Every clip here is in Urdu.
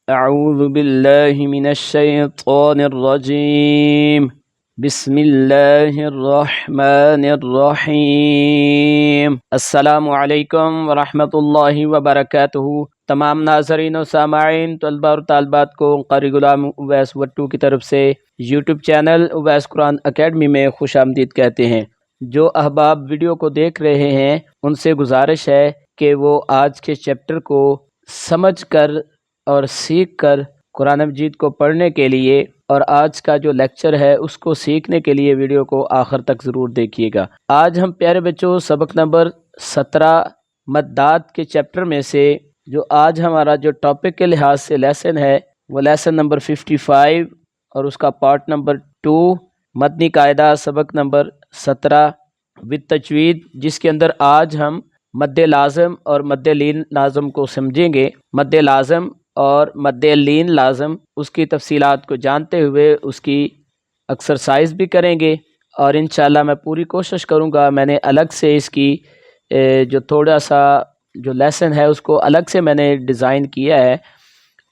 اعوذ باللہ من الشیطان الرجیم بسم اللہ الرحمن الرحیم۔ السلام علیکم ورحمۃ اللہ وبرکاتہ۔ تمام ناظرین و سامعین، طلباء اور طالبات کو قاری غلام اویس وٹو کی طرف سے یوٹیوب چینل اویس قرآن اکیڈمی میں خوش آمدید کہتے ہیں۔ جو احباب ویڈیو کو دیکھ رہے ہیں ان سے گزارش ہے کہ وہ آج کے چیپٹر کو سمجھ کر اور سیکھ کر قرآن مجید کو پڑھنے کے لیے اور آج کا جو لیکچر ہے اس کو سیکھنے کے لیے ویڈیو کو آخر تک ضرور دیکھیے گا۔ آج ہم پیارے بچوں سبق نمبر 17 مدات کے چیپٹر میں سے جو آج ہمارا جو ٹاپک کے لحاظ سے لیسن ہے وہ لیسن نمبر 55 اور اس کا پارٹ نمبر 2 متنی قاعدہ سبق نمبر 17 بالتجوید، جس کے اندر آج ہم مد لازم اور مد لین لازم کو سمجھیں گے۔ مد لازم اور مد لین لازم اس کی تفصیلات کو جانتے ہوئے اس کی ایکسرسائز بھی کریں گے، اور انشاءاللہ میں پوری کوشش کروں گا، میں نے الگ سے اس کی جو تھوڑا سا جو لیسن ہے اس کو الگ سے میں نے ڈیزائن کیا ہے،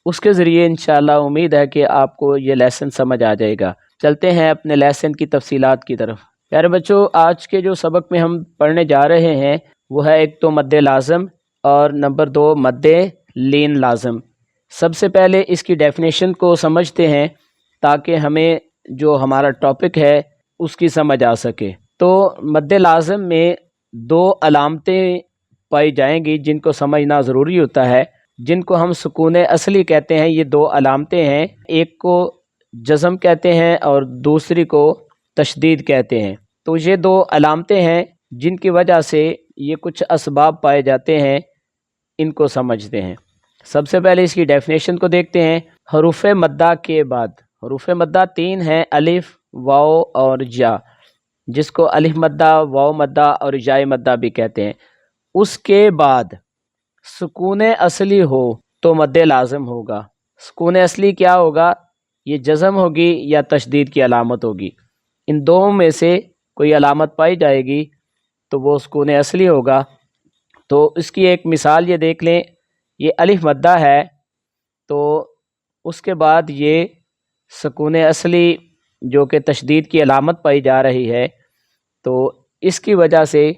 اس کے ذریعے انشاءاللہ امید ہے کہ آپ کو یہ لیسن سمجھ آ جائے گا۔ چلتے ہیں اپنے لیسن کی تفصیلات کی طرف۔ پیارے بچوں آج کے جو سبق میں ہم پڑھنے جا رہے ہیں وہ ہے ایک تو مد لازم اور نمبر 2 مد لین لازم۔ سب سے پہلے اس کی ڈیفینیشن کو سمجھتے ہیں تاکہ ہمیں جو ہمارا ٹاپک ہے اس کی سمجھ آ سکے۔ تو مد لازم میں 2 علامتیں پائی جائیں گی جن کو سمجھنا ضروری ہوتا ہے، جن کو ہم سکون اصلی کہتے ہیں۔ یہ 2 علامتیں ہیں، ایک کو جزم کہتے ہیں اور دوسری کو تشدید کہتے ہیں۔ تو یہ 2 علامتیں ہیں جن کی وجہ سے یہ کچھ اسباب پائے جاتے ہیں، ان کو سمجھتے ہیں۔ سب سے پہلے اس کی ڈیفینیشن کو دیکھتے ہیں۔ حروف مدہ کے بعد، حروف مدہ 3 ہیں، الف، واو اور یا، جس کو الف مدہ، واو مدہ اور یا مدہ بھی کہتے ہیں۔ اس کے بعد سکون اصلی ہو تو مد لازم ہوگا۔ سکون اصلی کیا ہوگا؟ یہ جزم ہوگی یا تشدید کی علامت ہوگی۔ ان 2 میں سے کوئی علامت پائی جائے گی تو وہ سکون اصلی ہوگا۔ تو اس کی ایک مثال یہ دیکھ لیں، یہ الف مدہ ہے تو اس کے بعد یہ سکون اصلی جو کہ تشدید کی علامت پائی جا رہی ہے، تو اس کی وجہ سے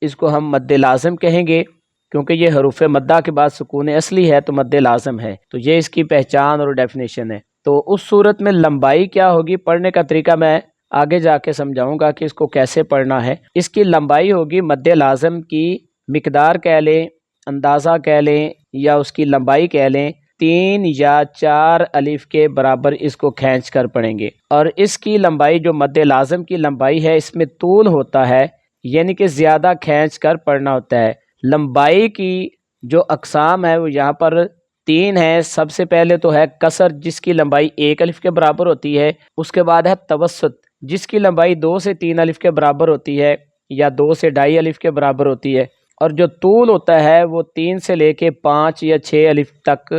اس کو ہم مد لازم کہیں گے، کیونکہ یہ حروف مدہ کے بعد سکون اصلی ہے تو مد لازم ہے۔ تو یہ اس کی پہچان اور ڈیفینیشن ہے۔ تو اس صورت میں لمبائی کیا ہوگی؟ پڑھنے کا طریقہ میں آگے جا کے سمجھاؤں گا کہ اس کو کیسے پڑھنا ہے۔ اس کی لمبائی ہوگی مد لازم کی مقدار کہہ لیں، اندازہ کہہ لیں یا اس کی لمبائی کہہ لیں، 3 یا 4 الف کے برابر اس کو کھینچ کر پڑھیں گے۔ اور اس کی لمبائی جو مد لازم کی لمبائی ہے اس میں طول ہوتا ہے، یعنی کہ زیادہ کھینچ کر پڑھنا ہوتا ہے۔ لمبائی کی جو اقسام ہے وہ یہاں پر 3 ہیں۔ سب سے پہلے تو ہے قصر، جس کی لمبائی 1 الف کے برابر ہوتی ہے۔ اس کے بعد ہے توسط، جس کی لمبائی 2 سے 3 الف کے برابر ہوتی ہے یا 2 سے 2.5 الف کے برابر ہوتی ہے۔ اور جو طول ہوتا ہے وہ 3 سے لے کے 5 یا 6 الف تک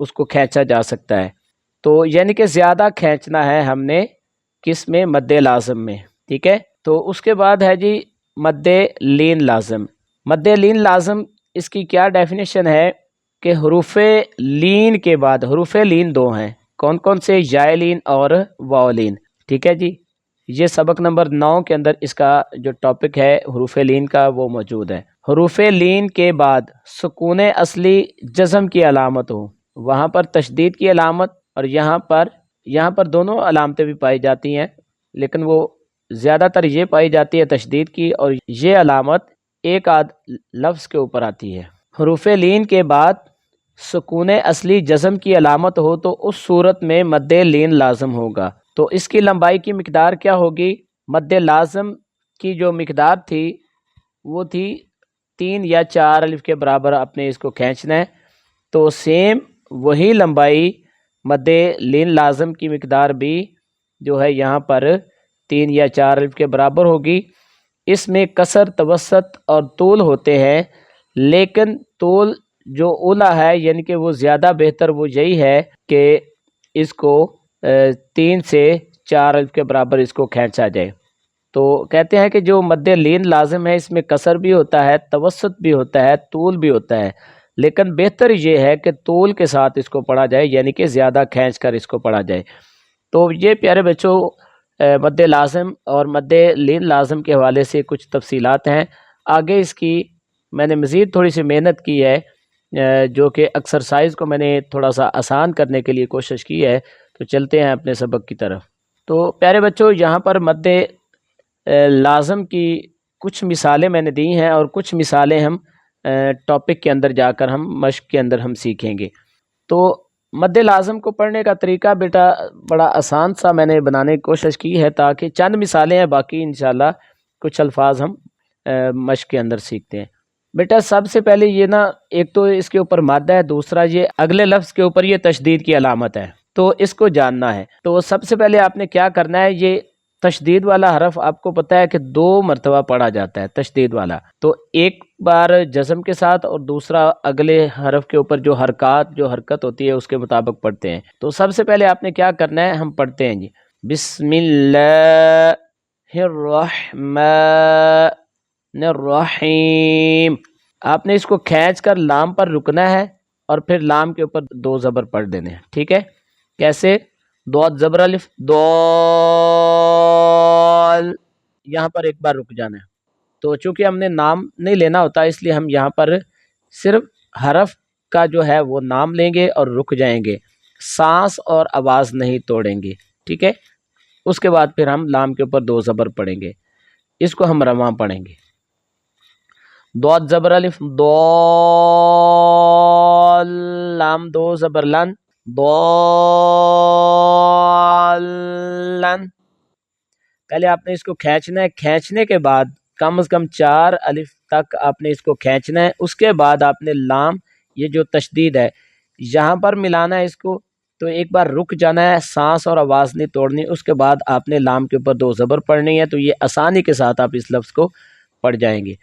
اس کو کھینچا جا سکتا ہے۔ تو یعنی کہ زیادہ کھینچنا ہے ہم نے کس میں؟ مد لازم میں، ٹھیک ہے۔ تو اس کے بعد ہے جی مد لین لازم۔ مد لین لازم اس کی کیا ڈیفینیشن ہے کہ حروف لین کے بعد، حروف لین 2 ہیں، کون کون سے؟ یا لین اور واو لین، ٹھیک ہے جی۔ یہ سبق نمبر 9 کے اندر اس کا جو ٹاپک ہے حروف لین کا وہ موجود ہے۔ حروف لین کے بعد سکون اصلی جزم کی علامت ہو، وہاں پر تشدید کی علامت، اور یہاں پر دونوں علامتیں بھی پائی جاتی ہیں، لیکن وہ زیادہ تر یہ پائی جاتی ہے تشدید کی، اور یہ علامت ایک آدھ لفظ کے اوپر آتی ہے۔ حروف لین کے بعد سکون اصلی جزم کی علامت ہو تو اس صورت میں مد لین لازم ہوگا۔ تو اس کی لمبائی کی مقدار کیا ہوگی؟ مد لازم کی جو مقدار تھی وہ تھی 3 یا 4 الف کے برابر اپنے اس کو کھینچنا ہے۔ تو سیم وہی لمبائی مد لین لازم کی مقدار بھی جو ہے یہاں پر 3 یا 4 الف کے برابر ہوگی۔ اس میں قصر، توسط اور طول ہوتے ہیں، لیکن طول جو اولا ہے یعنی کہ وہ زیادہ بہتر وہ یہی ہے کہ اس کو 3 سے 4 الف کے برابر اس کو کھینچا جائے۔ تو کہتے ہیں کہ جو مد لین لازم ہے اس میں قصر بھی ہوتا ہے، توسط بھی ہوتا ہے، طول بھی ہوتا ہے، لیکن بہتر یہ ہے کہ طول کے ساتھ اس کو پڑھا جائے، یعنی کہ زیادہ کھینچ کر اس کو پڑھا جائے۔ تو یہ پیارے بچوں مد لازم اور مد لین لازم کے حوالے سے کچھ تفصیلات ہیں۔ آگے اس کی میں نے مزید تھوڑی سی محنت کی ہے، جو کہ ایکسرسائز کو میں نے تھوڑا سا آسان کرنے کے لیے کوشش کی ہے۔ تو چلتے ہیں اپنے سبق کی طرف۔ تو پیارے بچوں یہاں پر مد لازم کی کچھ مثالیں میں نے دی ہیں، اور کچھ مثالیں ہم ٹاپک کے اندر جا کر ہم مشق کے اندر ہم سیکھیں گے۔ تو مد لازم کو پڑھنے کا طریقہ بیٹا بڑا آسان سا میں نے بنانے کی کوشش کی ہے، تاکہ چند مثالیں ہیں، باقی انشاءاللہ کچھ الفاظ ہم مشق کے اندر سیکھتے ہیں۔ بیٹا سب سے پہلے یہ نا، ایک تو اس کے اوپر مادہ ہے، دوسرا یہ اگلے لفظ کے اوپر یہ تشدید کی علامت ہے، تو اس کو جاننا ہے۔ تو سب سے پہلے آپ نے کیا کرنا ہے، یہ تشدید والا حرف آپ کو پتہ ہے کہ 2 مرتبہ پڑھا جاتا ہے تشدید والا، تو ایک بار جزم کے ساتھ اور دوسرا اگلے حرف کے اوپر جو حرکت ہوتی ہے اس کے مطابق پڑھتے ہیں۔ تو سب سے پہلے آپ نے کیا کرنا ہے، ہم پڑھتے ہیں جی بسم اللہ الرحمن الرحیم۔ آپ نے اس کو کھینچ کر لام پر رکنا ہے، اور پھر لام کے اوپر 2 زبر پڑھ دینے ہیں، ٹھیک ہے؟ کیسے؟ ضاد زبر الف ضال، یہاں پر ایک بار رک جانا ہے۔ تو چونکہ ہم نے نام نہیں لینا ہوتا، اس لیے ہم یہاں پر صرف حرف کا جو ہے وہ نام لیں گے اور رک جائیں گے، سانس اور آواز نہیں توڑیں گے، ٹھیک ہے؟ اس کے بعد پھر ہم لام کے اوپر 2 زبر پڑھیں گے، اس کو ہم رواں پڑھیں گے۔ ضاد زبر الف ضال، لام 2 زبر لن، ضالن۔ پہلے آپ نے اس کو کھینچنا ہے، کھینچنے کے بعد کم از کم 4 الف تک آپ نے اس کو کھینچنا ہے۔ اس کے بعد آپ نے لام، یہ جو تشدید ہے یہاں پر ملانا ہے اس کو، تو ایک بار رک جانا ہے، سانس اور آواز نہیں توڑنی، اس کے بعد آپ نے لام کے اوپر 2 زبر پڑھنی ہے، تو یہ آسانی کے ساتھ آپ اس لفظ کو پڑھ جائیں گے،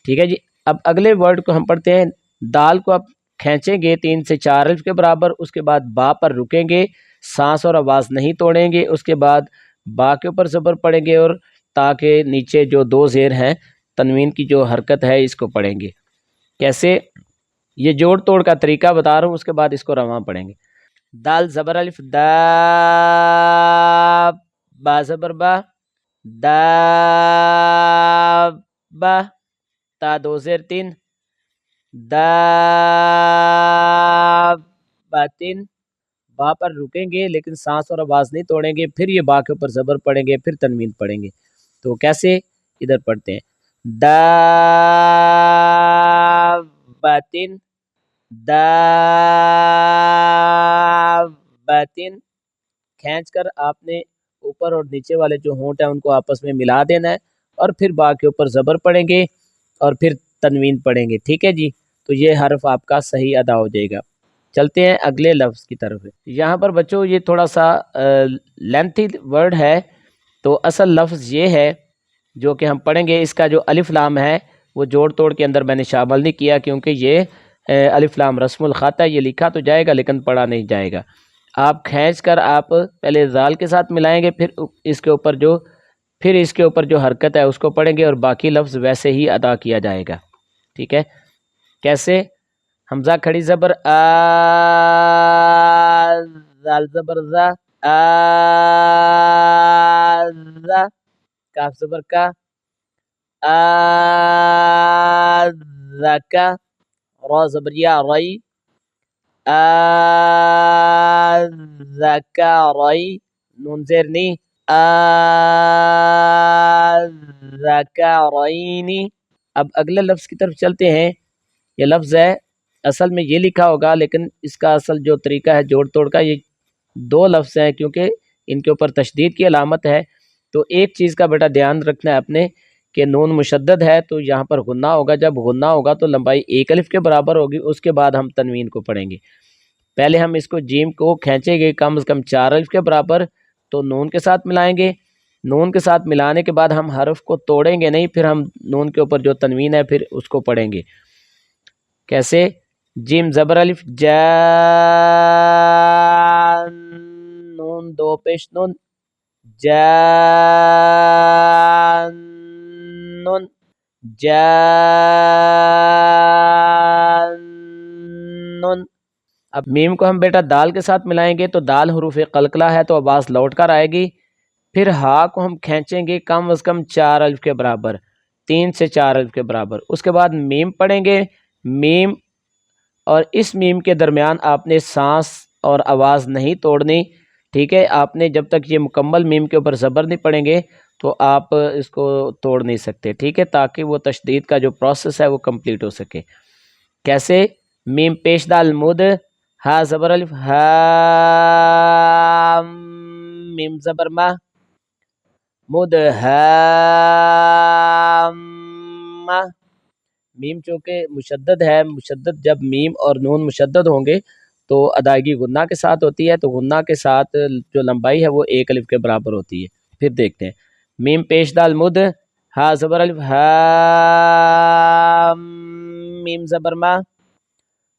ٹھیک ہے جی؟ اب اگلے ورڈ کو ہم پڑھتے ہیں۔ دال کو آپ کھینچیں گے 3 سے 4 الف کے برابر، اس کے بعد با پر رکیں گے، سانس اور آواز نہیں توڑیں گے، اس کے بعد با کے اوپر زبر پڑھیں گے، اور تاکہ نیچے جو 2 زیر ہیں تنوین کی جو حرکت ہے اس کو پڑھیں گے۔ کیسے؟ یہ جوڑ توڑ کا طریقہ بتا رہا ہوں، اس کے بعد اس کو رواں پڑھیں گے۔ دال زبر الف دا، با زبر با، دا با، تا 2 زیر 3، دا با 3، با پر رکیں گے لیکن سانس اور آواز نہیں توڑیں گے، پھر یہ با کے اوپر زبر پڑھیں گے، پھر تنوین پڑھیں گے۔ تو کیسے؟ ادھر پڑھتے ہیں دا باتن، دا باتن، کھینچ کر آپ نے اوپر اور نیچے والے جو ہونٹ ہیں ان کو آپس میں ملا دینا ہے، اور پھر با کے اوپر زبر پڑھیں گے اور پھر تنوین پڑھیں گے، ٹھیک ہے جی؟ تو یہ حرف آپ کا صحیح ادا ہو جائے گا۔ چلتے ہیں اگلے لفظ کی طرف۔ یہاں پر بچوں یہ تھوڑا سا لینتھی ورڈ ہے، تو اصل لفظ یہ ہے جو کہ ہم پڑھیں گے، اس کا جو الف لام ہے وہ جوڑ توڑ کے اندر میں نے شامل نہیں کیا، کیونکہ یہ الف لام رسم الخط ہے، یہ لکھا تو جائے گا لیکن پڑھا نہیں جائے گا۔ آپ کھینچ کر آپ پہلے زال کے ساتھ ملائیں گے، پھر اس کے اوپر جو حرکت ہے اس کو پڑھیں گے، اور باقی لفظ ویسے ہی ادا کیا جائے گا، ٹھیک ہے؟ کیسے؟ حمزہ کھڑی زبر آ، زال زبر زا، آ، کاف زبر کا، آذکا، را زبر یا، رائی، آذکرئی، نون زیر نی، آذکرینی۔ اب اگلے لفظ کی طرف چلتے ہیں۔ یہ لفظ ہے، اصل میں یہ لکھا ہوگا لیکن اس کا اصل جو طریقہ ہے جوڑ توڑ کا، یہ 2 لفظ ہیں کیونکہ ان کے اوپر تشدید کی علامت ہے۔ تو ایک چیز کا بیٹا دھیان رکھنا ہے اپنے کہ نون مشدد ہے تو یہاں پر غنہ ہوگا، جب غنہ ہوگا تو لمبائی 1 الف کے برابر ہوگی، اس کے بعد ہم تنوین کو پڑھیں گے۔ پہلے ہم اس کو جیم کو کھینچیں گے کم از کم 4 الف کے برابر، تو نون کے ساتھ ملائیں گے، نون کے ساتھ ملانے کے بعد ہم حرف کو توڑیں گے نہیں، پھر ہم نون کے اوپر جو تنوین ہے پھر اس کو پڑھیں گے۔ کیسے؟ جیم زبر الف جان، نون 2 پیش نون، جان، جان، اب میم کو ہم بیٹا دال کے ساتھ ملائیں گے تو دال حروف قلقلہ ہے تو آواز لوٹ کر آئے گی. پھر ہا کو ہم کھینچیں گے کم از کم 4 الف کے برابر، 3 سے 4 الف کے برابر. اس کے بعد میم پڑھیں گے. میم اور اس میم کے درمیان آپ نے سانس اور آواز نہیں توڑنی. ٹھیک ہے، آپ نے جب تک یہ مکمل میم کے اوپر زبر نہیں پڑھیں گے تو آپ اس کو توڑ نہیں سکتے. ٹھیک ہے، تاکہ وہ تشدید کا جو پروسیس ہے وہ کمپلیٹ ہو سکے. کیسے؟ میم پیش دال مد، ہا زبر الف ہا، میم زبر ما، مد ہا ما. میم چونکہ مشدد ہے، مشدد جب میم اور نون مشدد ہوں گے تو ادائیگی غنہ کے ساتھ ہوتی ہے، تو غنہ کے ساتھ جو لمبائی ہے وہ 1 الف کے برابر ہوتی ہے. پھر دیکھتے ہیں. میم پیش دال مد، ہا زبر الف ہا، میم زبر ما،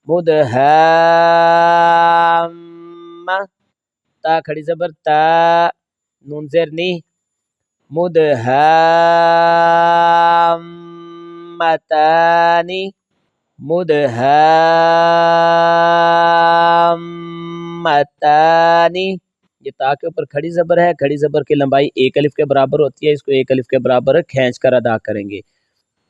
مد ہا ما. تا کھڑی زبر تا، نون زیر نی، مد ہا متانی، مد ہا متانی. یہ تا کے اوپر کھڑی زبر ہے، کھڑی زبر کی لمبائی 1 الف کے برابر ہوتی ہے. اس کو 1 الف کے برابر کھینچ کر ادا کریں گے.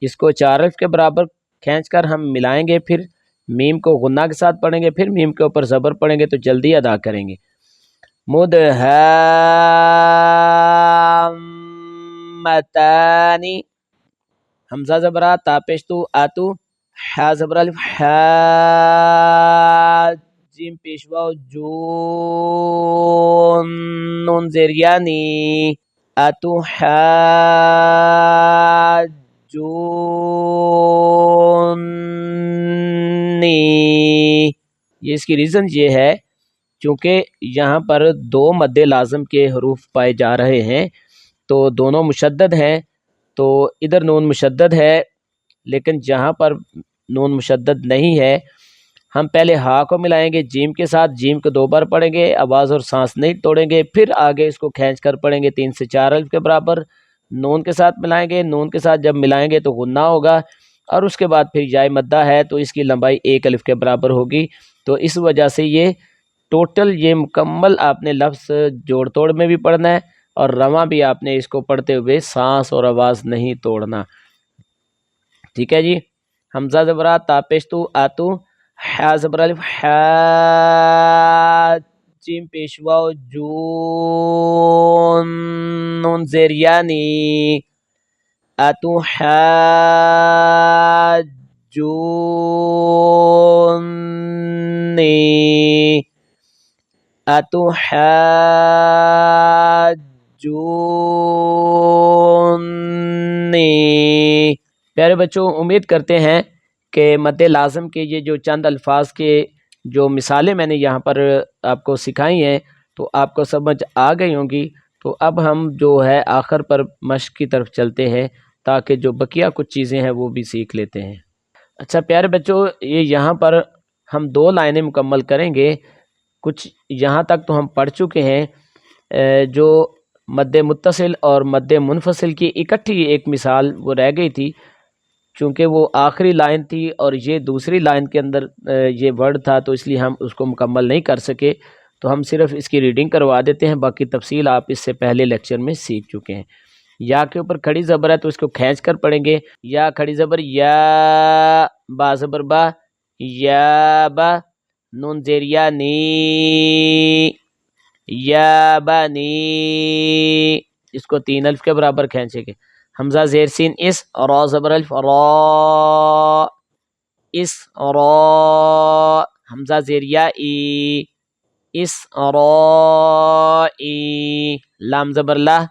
اس کو 4 الف کے برابر کھینچ کر ہم ملائیں گے. پھر میم کو غنہ کے ساتھ پڑھیں گے، پھر میم کے اوپر زبر پڑھیں گے تو جلدی ادا کریں گے. مد ہا متانی، حمزہ زبرا تا پیش تو آتو، حا زبر الف حا، جیم پیش واو جون، نون زیر یعنی، آتو حا جونی. یہ اس کی ریزن یہ ہے چونکہ یہاں پر 2 مد لازم کے حروف پائے جا رہے ہیں تو دونوں مشدد ہیں. تو ادھر نون مشدد ہے لیکن جہاں پر نون مشدد نہیں ہے ہم پہلے ہا کو ملائیں گے جیم کے ساتھ، جیم کو 2 بار پڑھیں گے، آواز اور سانس نہیں توڑیں گے. پھر آگے اس کو کھینچ کر پڑھیں گے 3 سے 4 الف کے برابر. نون کے ساتھ ملائیں گے، نون کے ساتھ جب ملائیں گے تو غنہ ہوگا، اور اس کے بعد پھر یائے مدہ ہے تو اس کی لمبائی 1 الف کے برابر ہوگی. تو اس وجہ سے یہ ٹوٹل یہ مکمل آپ نے لفظ جوڑ توڑ میں بھی پڑھنا ہے اور رواں بھی آپ نے اس کو پڑھتے ہوئے سانس اور آواز نہیں توڑنا. ٹھیک ہے جی. حمزہ زبرا تا پیش تو آتو، حا زبر الف حا، جیم پیش واو جون، نون زیر یعنی، آتو حا جونی، آتو حا جونی. پیارے بچوں، امید کرتے ہیں کہ مد لازم کے یہ جو چند الفاظ کے جو مثالیں میں نے یہاں پر آپ کو سکھائی ہیں تو آپ کو سمجھ آ گئی ہوں گی. تو اب ہم جو ہے آخر پر مشق کی طرف چلتے ہیں تاکہ جو بقیہ کچھ چیزیں ہیں وہ بھی سیکھ لیتے ہیں. اچھا پیارے بچوں، یہ یہاں پر ہم 2 لائنیں مکمل کریں گے. کچھ یہاں تک تو ہم پڑھ چکے ہیں. جو مد متصل اور مد منفصل کی اکٹھی ایک مثال وہ رہ گئی تھی، چونکہ وہ آخری لائن تھی اور یہ دوسری لائن کے اندر یہ ورڈ تھا تو اس لیے ہم اس کو مکمل نہیں کر سکے. تو ہم صرف اس کی ریڈنگ کروا دیتے ہیں، باقی تفصیل آپ اس سے پہلے لیکچر میں سیکھ چکے ہیں. یا کے اوپر کھڑی زبر ہے تو اس کو کھینچ کر پڑھیں گے. یا کھڑی زبر یا، با زبر با، یا با، نون زیر یا نی، یا بنی. اس کو 3 الف کے برابر کھینچیں گے. حمزہ زیر سین اس، را زبر الف را، اس را. حمزہ زیر یا ای، اس را ای. لام زبر لا،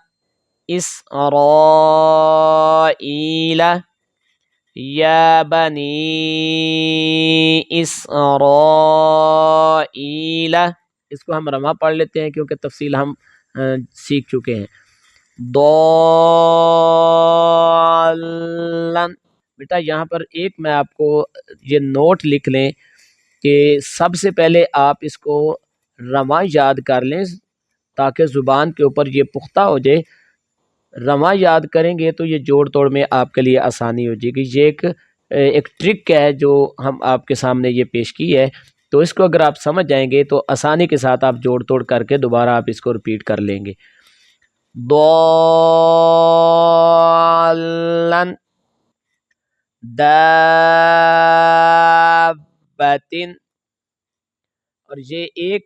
اس را ای لا. یا بنی اسرائیل. اس کو ہم رواں پڑھ لیتے ہیں کیونکہ تفصیل ہم سیکھ چکے ہیں. ضالن. بیٹا یہاں پر ایک میں آپ کو یہ نوٹ لکھ لیں کہ سب سے پہلے آپ اس کو رواں یاد کر لیں تاکہ زبان کے اوپر یہ پختہ ہو جائے. رواں یاد کریں گے تو یہ جوڑ توڑ میں آپ کے لیے آسانی ہو جائے گی. یہ ایک ٹرک ہے جو ہم آپ کے سامنے یہ پیش کی ہے. تو اس کو اگر آپ سمجھ جائیں گے تو آسانی کے ساتھ آپ جوڑ توڑ کر کے دوبارہ آپ اس کو ریپیٹ کر لیں گے. ضالن دابتن. اور یہ ایک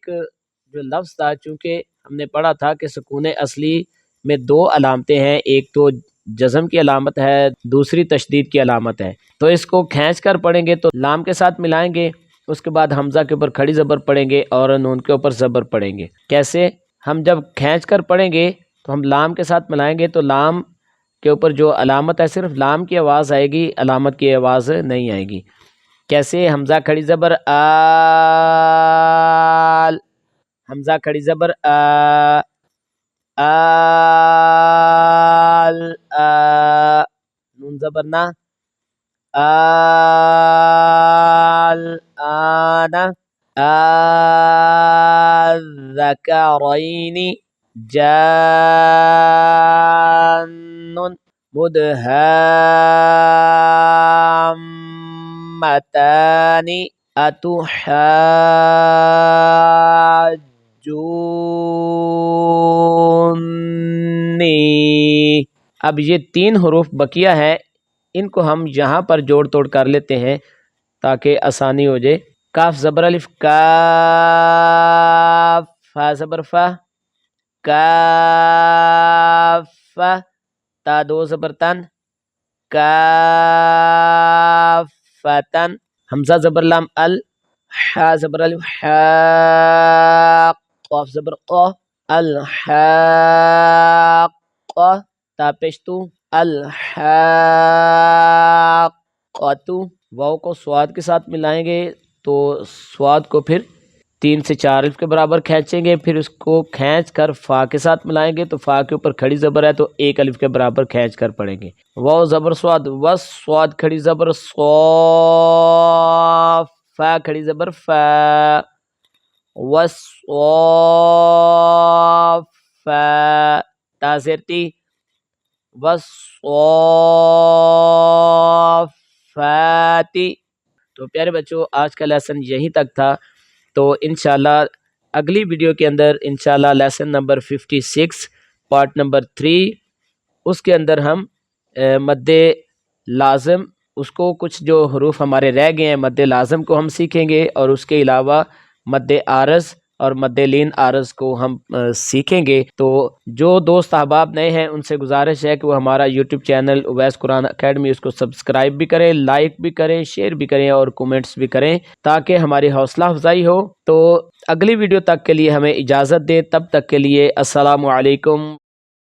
جو لفظ تھا، چونکہ ہم نے پڑھا تھا کہ سکون اصلی میں دو علامتیں ہیں، ایک تو جزم کی علامت ہے، دوسری تشدید کی علامت ہے. تو اس کو کھینچ کر پڑھیں گے تو لام کے ساتھ ملائیں گے، اس کے بعد حمزہ کے اوپر کھڑی زبر پڑھیں گے اور نون کے اوپر زبر پڑھیں گے. کیسے؟ ہم جب کھینچ کر پڑھیں گے تو ہم لام کے ساتھ ملائیں گے تو لام کے اوپر جو علامت ہے صرف لام کی آواز آئے گی، علامت کی آواز نہیں آئے گی. کیسے؟ حمزہ کھڑی زبر آل، حمزہ کھڑی زبر آل، نون زبر نا، آل آنا، الذکرین جان مدہامتان اتحاجونی. اب یہ 3 حروف بقیہ ہیں، ان کو ہم یہاں پر جوڑ توڑ کر لیتے ہیں تاکہ آسانی ہو جائے. کاف زبر الف کاف، فا زبر فا کاف، تا 2 زبر تن کافتن، حمزہ زبر لام ال، حا زبر الف حاق، قاف زبر قا الحاق، تا پیش تو الحاقۃ. واو کو سواد کے ساتھ ملائیں گے تو سواد کو پھر 3 سے 4 الف کے برابر کھینچیں گے، پھر اس کو کھینچ کر فا کے ساتھ ملائیں گے تو فا کے اوپر کھڑی زبر ہے تو 1 الف کے برابر کھینچ کر پڑھیں گے. واو زبر سواد وس، سواد کھڑی زبر صاف، فا کھڑی زبر فا والصافا، تا زیر تی والصافاتی. تو پیارے بچوں آج کا لیسن یہیں تک تھا. تو انشاءاللہ اگلی ویڈیو کے اندر انشاءاللہ لیسن نمبر 56 پارٹ نمبر 3 اس کے اندر ہم مد لازم، اس کو کچھ جو حروف ہمارے رہ گئے ہیں مد لازم کو ہم سیکھیں گے، اور اس کے علاوہ مد عارض اور مد لین عارض کو ہم سیکھیں گے. تو جو دوست احباب نئے ہیں ان سے گزارش ہے کہ وہ ہمارا یوٹیوب چینل اویس قرآن اکیڈمی اس کو سبسکرائب بھی کریں، لائک بھی کریں، شیئر بھی کریں اور کومنٹس بھی کریں تاکہ ہماری حوصلہ افزائی ہو. تو اگلی ویڈیو تک کے لیے ہمیں اجازت دیں، تب تک کے لیے السلام علیکم.